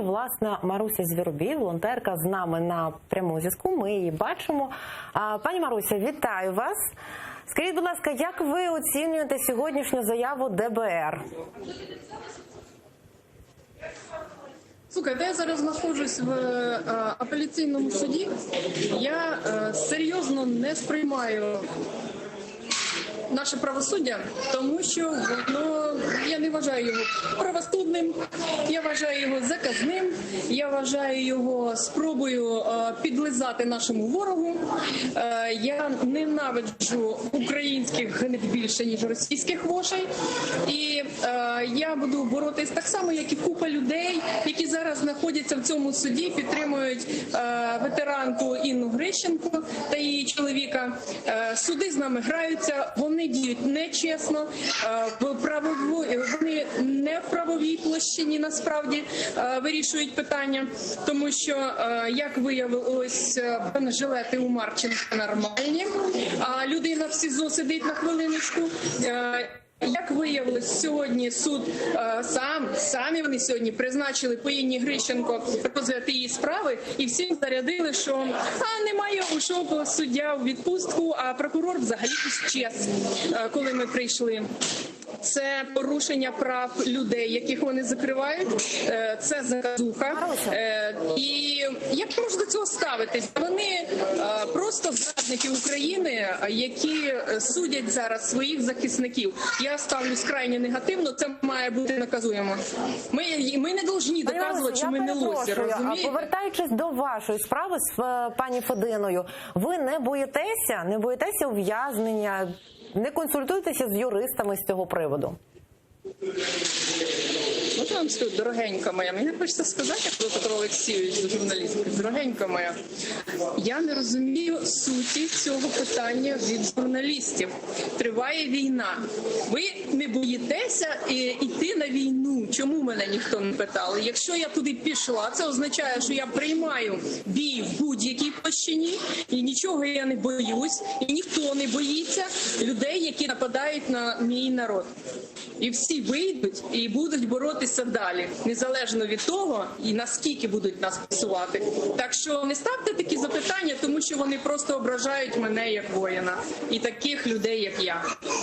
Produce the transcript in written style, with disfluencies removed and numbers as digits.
Власне, Маруся Звіробій, волонтерка, з нами на прямому зв'язку. Ми її бачимо. Пані Маруся, вітаю вас. Скажіть, будь ласка, як ви оцінюєте сьогоднішню заяву ДБР? Слухайте, я зараз знаходжусь в апеляційному суді. Я серйозно не сприймаю наше правосуддя, тому що я не вважаю його правосудним, я вважаю його заказним, я вважаю його спробою підлизати нашому ворогу. Я ненавиджу українських гнид більше, ніж російських вошей. І я буду боротись так само, як і купа людей, які зараз знаходяться в цьому суді, підтримують ветеранку Інну Грищенко та її чоловіка. Суди з нами граються, вони діють нечесно, вони не в правовій площині насправді вирішують питання, тому що, як виявилось, бронежилети у Марченка нормальні, а людина в СІЗО сидить на хвилиночку. Як виявилось, сьогодні суд самі вони сьогодні призначили по Інні Грищенко розгляд її справи і всім зарядили, що немає, ушов суддя у відпустку, а прокурор взагалі щез, коли ми прийшли. Це порушення прав людей, яких вони закривають, це заказуха. І як можна до цього ставитись? Вони просто зрадники України, які судять зараз своїх захисників. Я ставлюсь крайне негативно, це має бути наказуємо. Ми не повинні доказувати, що ми не лосі, розумієте? Повертаючись до вашої справи з пані Фединою, ви не боїтеся ув'язнення? Не консультуйтеся з юристами з цього приводу? Вам скажу, дорогенька моя, мені хочеться сказати, як Петро Олексійович до журналістки, дорогенька моя, я не розумію суті цього питання від журналістів. Триває війна. Ви не боїтеся йти на війну? Чому мене ніхто не питав? Якщо я туди пішла, це означає, що я приймаю бій в будь-якій площині, і нічого я не боюсь, і ніхто не боїться людей, які нападають на мій народ. І всі вийдуть і будуть боротися далі, незалежно від того, і наскільки будуть нас пресувати. Так що не ставте такі запитання, тому що вони просто ображають мене як воїна і таких людей, як я.